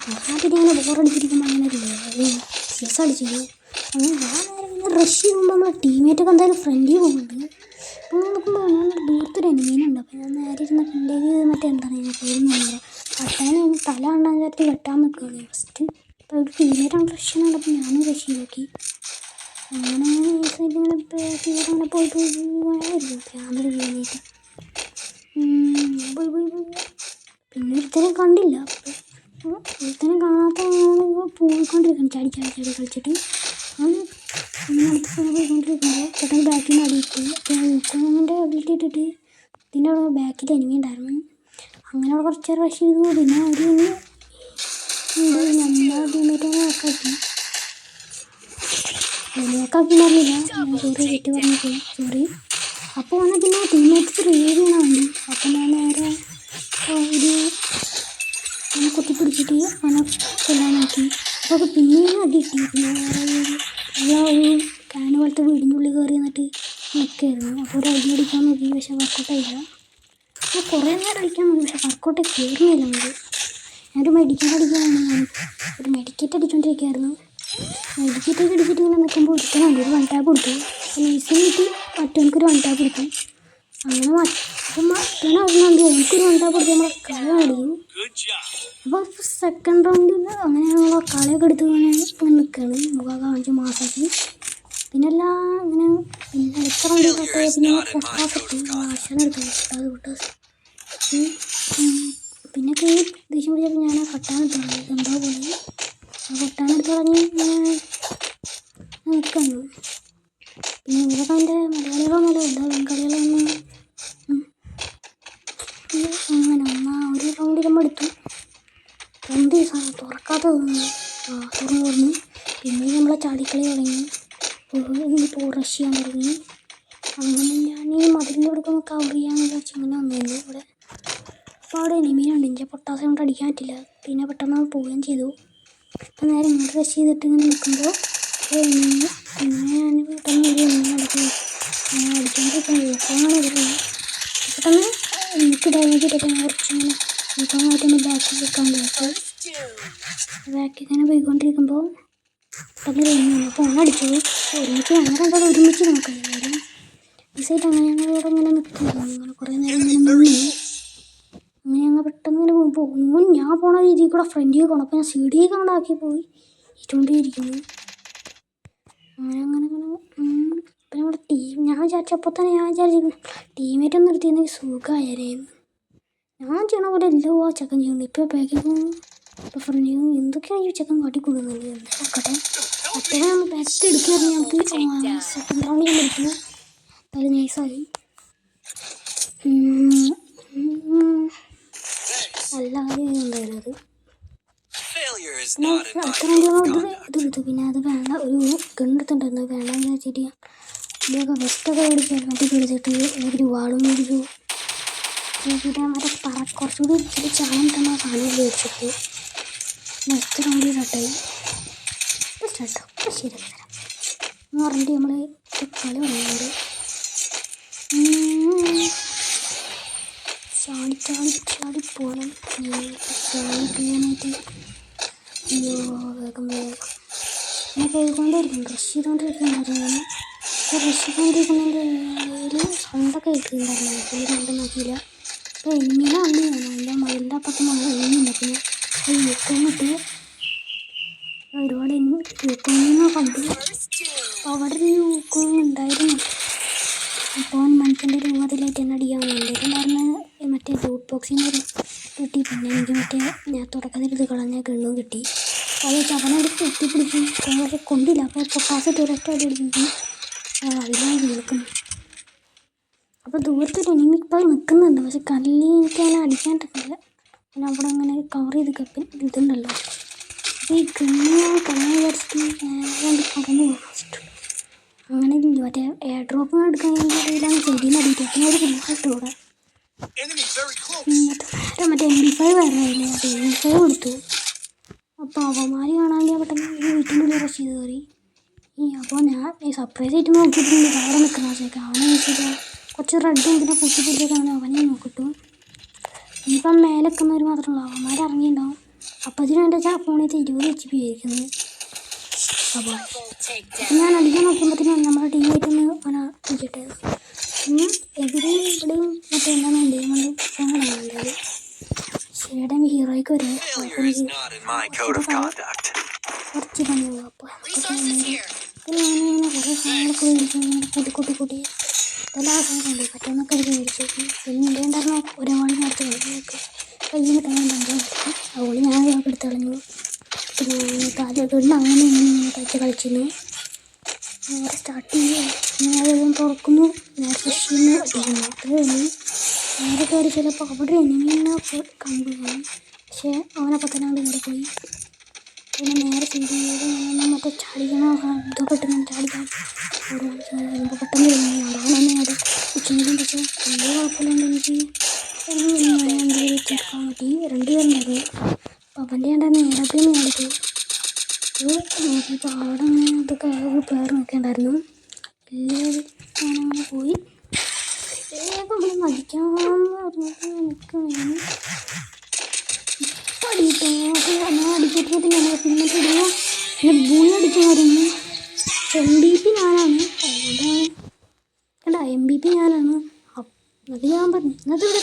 പിന്നെ ഇങ്ങനെ ബോറടിച്ചിരിക്കുമ്പോൾ അങ്ങനെ ഒരു CS അടിച്ചിരുന്നു. അങ്ങനെ ഞാൻ നേരെ ഇങ്ങനെ റഷ് ചെയ്യുമ്പോൾ നമ്മളെ ടീമേറ്റൊക്കെ എന്തായാലും ഫ്രണ്ട്ലി പോകുന്നുണ്ട്. അപ്പോൾ നോക്കുമ്പോൾ ഞാൻ ദൂരത്തൊരു എനിമീനുണ്ട്. അപ്പോൾ ഞാൻ നേരെ ഇരുന്നിട്ടുണ്ടെങ്കിൽ മറ്റേ എന്താണ് ഞാൻ പേരുന്നില്ല കട്ടാൻ തല കണ്ടാൻ വിചാരിച്ച് വെട്ടാൻ നിൽക്കുകയാണ് ഫസ്റ്റ്. അപ്പോൾ ഒരു ടീമേറ്റാണ് റഷ് ചെയ്യുന്നുണ്ട്. അപ്പോൾ ഞാനും റഷ് ചെയ്ത് നോക്കി. അങ്ങനെ ഇങ്ങനെ പോയിട്ട് ക്യാമറ ചെയ്യാനായിട്ട് പിന്നെ ഒരുത്തനെ കണ്ടില്ല. ഒരുത്തനെ കാണാത്ത പോയിക്കൊണ്ടിരിക്കണം ചാടി കളിച്ചിട്ട് അത് പോയിക്കൊണ്ടിരിക്കുമ്പോൾ പെട്ടെന്ന് ബാക്കിൽ നിന്ന് അടിയിട്ടു. ഊക്കോങ്ങിൻ്റെ അബിലിറ്റി ഇട്ടിട്ട് ഇതിൻ്റെ അവിടെ ബാക്കിൽ എനിമി ഉണ്ടായിരുന്നു. അങ്ങനെ അവിടെ കുറച്ച് റഷ് ചെയ്തു. പിന്നെ ഒരു നമ്മളെ ടീമേറ്റൊക്കെ നോക്കാക്കിണ്ടായിരുന്നില്ല. സോറി തെറ്റ് പറഞ്ഞിട്ട് സോറി. അപ്പോൾ വന്നാൽ പിന്നെ ടീമേറ്റ്സ് റിവൈവ് ചെയ്യണമുണ്ട്. അപ്പോൾ ഞാൻ നേരെ ഒരു അവനെ കുത്തിപ്പിടിച്ചിട്ട് അവനെ കൊല്ലാൻ നോക്കി. അപ്പോൾ പിന്നെയും അടി കിട്ടി. പിന്നെ വേറെ ഒരു കാന പോലത്തെ വീടിൻ്റെ ഉള്ളിൽ കയറി എന്നിട്ട് നിൽക്കുകയായിരുന്നു. അപ്പോൾ ഒരു അടി അടിക്കാൻ നോക്കി. പക്ഷെ വർക്കൗട്ടായില്ല. അപ്പോൾ കുറേ നേരം അടിക്കാൻ നോക്കി. പക്ഷെ വർക്കൗട്ട് കയറുന്നില്ല നമുക്ക്. ഞാനൊരു മെഡിക്കറ്റ് അടിക്കാനാണ്. ഒരു മെഡിക്കറ്റ് അടിച്ചുകൊണ്ടിരിക്കുകയായിരുന്നു. മെഡിക്കറ്റൊക്കെ അടിച്ചിട്ട് ഇങ്ങനെ നിൽക്കുമ്പോൾ ഒരുത്തനുണ്ട് ഒരു 1 ടാപ്പ് കൊടുത്തു. ഈസിയായിട്ട് മറ്റവനക്കൊരു 1 ടാപ്പ് കൊടുത്തു. അങ്ങനെ അപ്പം മറ്റവനെ അറിഞ്ഞുകൊണ്ട് എനിക്കൊരു 1 ടാപ്പ് കൊടുത്ത് നമ്മളെ കളി അടിക്കും. അപ്പോൾ സെക്കൻഡ് റൗണ്ടിൽ അങ്ങനെ ഞങ്ങൾ കളിയൊക്കെ എടുത്ത് ഇങ്ങനെ നിൽക്കുകയാണ്. മുഖമൊക്കെ കാണിച്ച് മാസാക്കി. പിന്നെ എല്ലാം ഇങ്ങനെ പിന്നെ അടുത്ത റൗണ്ടിൽ തൊട്ട് പിന്നെ പൊട്ടാസ് ഇട്ടു. ആശാനം എടുത്തു പൊട്ടാസ്. പിന്നെ ദേഷ്യം പിടിച്ചപ്പോൾ ഞാൻ കട്ടാനിട്ടു എന്തോ പോലെ കട്ടാനെടുത്ത് പറഞ്ഞ് നിൽക്കുന്നു. പിന്നെ ഇവരൊക്കെ അതിൻ്റെ മലയാളികളൊന്നുമല്ല എന്താ ബംഗാളികളൊന്നും അങ്ങനെ ഒരു റൗണ്ടിൽ നമ്മൾ എടുത്തു. എന്ത് തുറക്കാത്ത തുറന്നു. പിന്നെ നമ്മളെ ചാടിക്കളി തുടങ്ങി. റഷ് ചെയ്യാൻ തുടങ്ങി. അങ്ങനെ ഞാൻ ഈ മതിലിൻ്റെ ഇവിടെ ഒന്ന് കവർ ചെയ്യാമെന്ന് വിചാരിച്ചു അങ്ങനെ വന്നിരുന്നു ഇവിടെ. അപ്പോൾ അവിടെ എനിമീനുണ്ട്. എനിക്ക് പൊട്ടാസ് കൊണ്ട് അടിക്കാൻ പറ്റില്ല. പിന്നെ പെട്ടെന്ന് പോവുകയും ചെയ്തു. അപ്പം നേരെ ഇങ്ങോട്ട് റഷ് ചെയ്തിട്ട് ഇങ്ങനെ നിൽക്കുമ്പോൾ പിന്നെ ഞാൻ പെട്ടെന്ന് ഒരു എനിമീനെ അടിക്കുന്നു. അങ്ങനെ അടിച്ചുകൊണ്ടിരിക്കുന്നു. ഊക്കോങ്ങാണ് വരുന്നത്. പെട്ടെന്ന് എനിക്ക് ഡാമേജ് ഇട്ടിട്ട് ഞാൻ കുറച്ചിങ്ങനെ ഊക്കോങ്ങായിട്ടൊന്ന് ബാക്കിൽ വെക്കാൻ നോക്കും. ബാക്കിൽ ഇങ്ങനെ പോയിക്കൊണ്ടിരിക്കുമ്പോൾ പെട്ടെന്ന് ഒരു അപ്പോൾ അങ്ങനെ അടിച്ചു. ഒരുമിച്ച് അങ്ങനെ രണ്ടാളും ഒരുമിച്ച് നോക്കാം. ഈ സൈഡ് അങ്ങനെ ഞങ്ങൾ ഇവിടെ ഇങ്ങനെ നിൽക്കുന്നു. അങ്ങനെ കുറേ നേരം ഇങ്ങനെ മുങ്ങി. അങ്ങനെ ഞങ്ങൾ പെട്ടെന്ന് ഇങ്ങനെ പോകുന്നു. ഞാൻ പോണ രീതിയിൽ കൂടെ ഫ്രണ്ടിൽ പോകണം. അപ്പോൾ ഞാൻ CD കണ്ടാക്കി പോയി ഇട്ടുകൊണ്ടിരിക്കുന്നു. അങ്ങനെ പിന്നെ നമ്മുടെ ഞാൻ വിചാരിച്ചപ്പോൾ തന്നെ ഞാൻ വിചാരിച്ചു ടീമേറ്റ് ഒന്നും എടുത്തിരുന്നെങ്കിൽ സുഖമായിരുന്നു. ഞാൻ ചെയ്യണ പോലെ എല്ലാം ആ ചെക്കൻ ചെയ്യുന്നുണ്ട്. ഇപ്പോൾ ബാക്കിൽ പോകുന്നു. ഇപ്പോൾ ഫ്രണ്ടിൽ എന്തൊക്കെയാണ് ഈ ചെക്കൻ കാട്ടിക്കൊടുക്കുന്നത് നോക്കട്ടെ. മറ്റേ നമ്മൾ ബാക്ക് എടുക്കുകയായിരുന്നു. ഞങ്ങൾക്ക് സെക്കൻഡ് റൗണ്ടിൽ ഞാൻ എടുക്കുന്നു. അത് നൈസായി. നല്ല കാര്യം ഉണ്ടായിരുന്നു അത്. പിന്നെ അടുത്ത റൗണ്ടിൽ ഇതെടുത്തു. പിന്നെ അത് വേണ്ട ഒരു ഗണ്ണെടുത്തിട്ടുണ്ടായിരുന്നു. വേണമെന്ന് വെച്ചിട്ട് ഇതൊക്കെ വെസ്റ്റൊക്കെ മേടിക്കാൻ വേണ്ടി എടുത്തിട്ട് ഒരു വാളും മേടിച്ചു. പിന്നെ മറ്റേ കുറച്ചുകൂടി ഇച്ചിരി ചായം തന്നെ സാധനം മേടിച്ചിട്ട് നെക്സ്റ്റ് റൗണ്ടിൽ സ്റ്റാർട്ടായി. ശരി തരാം എന്ന് പറഞ്ഞിട്ട് നമ്മൾ കളി പറയുന്നുണ്ട്. ചാടി പോകണം. ചാടി ചെയ്യാനായിട്ട് വേഗം അങ്ങനെ പോയിക്കൊണ്ടിരിക്കും. റഷ് ചെയ്തുകൊണ്ടിരിക്കുന്നുണ്ടായിരുന്നു. അപ്പോൾ റഷ് ചെയ്തുകൊണ്ടിരിക്കുന്നതിൻ്റെ ഇടയിൽ സൗണ്ടൊക്കെ കേൾക്കുന്നുണ്ടായിരുന്നു. അപ്പോൾ കണ്ടു നോക്കിയില്ല. അപ്പോൾ എനിമീനെ കണ്ടു ഞാൻ അതിൻ്റെ മതിലിൻ്റെ അപ്പുറത്ത് എനിമിയുണ്ട്. അപ്പോൾ യൂക്കോങ്ങിട്ട് ഒരുപാട് യൂക്കോങ്ങിനെ കണ്ടു. അപ്പോൾ അവിടെ ഒരു യൂക്കോങ് ഉണ്ടായിരുന്നു. അപ്പോൾ മനുഷ്യൻ്റെ രൂപത്തിലായിട്ട് തന്നെ അടിക്കാൻ വേണ്ടിയിട്ടുണ്ടായിരുന്ന മറ്റേ ലൂട്ട് ബോക്സിൽ നിന്ന് കിട്ടി. പിന്നെ എനിക്ക് മറ്റേ ഞാൻ തുടക്കത്തിൽ ഇത് കളഞ്ഞ ഗണ്ണും കിട്ടി. അപ്പോൾ അത് അവനെടുത്ത് എത്തിപ്പിടിക്കും. പക്ഷെ കൊണ്ടില്ല. അപ്പോൾ പൊട്ടാസ് ഒരൊറ്റ അടി അടിപ്പിക്കും. അതിലാണ് നിൽക്കുന്നു. അപ്പോൾ ദൂരത്തൊരു എനിമി ഇപ്പോൾ നിൽക്കുന്നുണ്ട്. പക്ഷെ കല്ലിൽ എനിക്ക് അങ്ങനെ അടിക്കാൻ പറ്റില്ല. പിന്നെ അവിടെ അങ്ങനെ കവർ ചെയ്ത് കപ്പിൻ ഇതുണ്ടല്ലോ. അപ്പോൾ ഈ ഗണ്ണ് കളയാൻ വിചാരിച്ചിട്ട് വേണ്ടി കടന്നു പോകാൻ അങ്ങനെ മറ്റേ എയർ ഡ്രോപ്പ് എടുക്കാൻ ഇടയിലാണ് ചെടീനെ അടിയിട്ട്. പിന്നെ ഒരു കിട്ടും ഇവിടെ. മറ്റേ MP5 വരാറില്ലേ. അപ്പോൾ MP5 കൊടുത്തു. അപ്പോൾ അവന്മാർ കാണാൻ പെട്ടെന്ന് വീട്ടിൻ്റെ ഉള്ളിൽ റഷ് ചെയ്ത് കയറി. അപ്പോൾ ഞാൻ സർപ്രൈസ് ആയിട്ട് നോക്കിയിട്ടുണ്ട് അവിടെ നിൽക്കുന്ന ആശയൊക്കെ. അവനെ വെച്ചിട്ട് കുറച്ച് റെഡും പിന്നെ കുത്തിപ്പിടിച്ചൊക്കെ അവനെ നോക്കിട്ടു. ഇനിയിപ്പം മേലെ നിൽക്കുന്നവർ മാത്രമല്ല അവന്മാർ ഇറങ്ങിയിട്ടുണ്ടാവും. അപ്പം അതിന് എൻ്റെ ഫോണിൽ 20 HP ആയിരിക്കുന്നത്. അപ്പോൾ ഞാൻ അടിക്കാൻ നോക്കുമ്പോഴത്തേനും നമ്മുടെ ടീമായിട്ടൊന്ന് അവനെ അടിക്കട്ടെ. പിന്നെ എവിടെയും ഇവിടെയും മറ്റേ എന്താണ് ഡയമണ്ട് ഫോണാണ് ശരിയുടെ ഹീറോയ്ക്ക് വരെ കുറച്ച് പണിയാവും. അപ്പോൾ പിന്നെ ഞാനിങ്ങനെ കുറേ സാധനങ്ങളൊക്കെ മേടിച്ചു കൂട്ടി എല്ലാ സാധനമുണ്ട് പറ്റുന്നൊക്കെ എനിക്ക് മേടിച്ചു. പിന്നെ എൻ്റെ ഉണ്ടായിരുന്ന ഒരുപാട് നേരത്തെ കളിക്കുന്നൊക്കെ കയ്യിൽ കിട്ടാൻ അതുകൊണ്ട് ഞാൻ എടുത്ത് കളഞ്ഞു. പിന്നെ കാലൊക്കെ അങ്ങനെ ഇങ്ങനെ കളിച്ചിരുന്നു. നേരെ സ്റ്റാർട്ട് ചെയ്യും, നേരെ തുറക്കുന്നു, നേരെ ഫിഷിന്ന് അടിക്കുന്നു. അത്രയേ ഉള്ളൂ. നേരെ കയറി ചിലപ്പോൾ അവിടെ എനിമീനെ കണ്ടു പോയി. പക്ഷേ അവനപ്പോൾ തന്നെ അവിടെ കയറി പോയി. പിന്നെ നേരെ ചെയ്ത് മറ്റേ ചാടിക്കണോ ഇതൊക്കെ ഇട്ട് ചാടിക്കാൻ വരുമ്പോൾ പെട്ടെന്ന് അതാണ് അവിടെ ഉച്ചയിലും. പക്ഷേ വലിയ കുഴപ്പമില്ലാണ്ട് എനിക്ക് എന്തെങ്കിലും ചേർക്കാൻ പറ്റി. 2 പേരുണ്ടായിരുന്നു. അപ്പോൾ അവൻ്റെ ഉണ്ടായിരുന്നു നേരത്തെ മേടിച്ചു. നോക്കിയപ്പോൾ അവിടെ അങ്ങനെ ഇതൊക്കെ പേർ നോക്കിയിട്ടുണ്ടായിരുന്നു. എല്ലാവരും ഞാനങ്ങനെ പോയി വേഗം മതിക്കാമെന്ന് പറഞ്ഞിട്ട് എനിക്ക് ഇപ്പം അടിയിട്ടോ ഞാൻ അടിച്ചപ്പോൾ ഞങ്ങൾ പിന്നത്തെ പിന്നെ ബൂണി അടിക്കുമായിരുന്നു. MVP ഞാനാണ്. അതുകൊണ്ടാണ് കണ്ട MVP ഞാനാണ്. അത് ഞാൻ പറഞ്ഞു ഇന്നത്തെ ഇവിടെ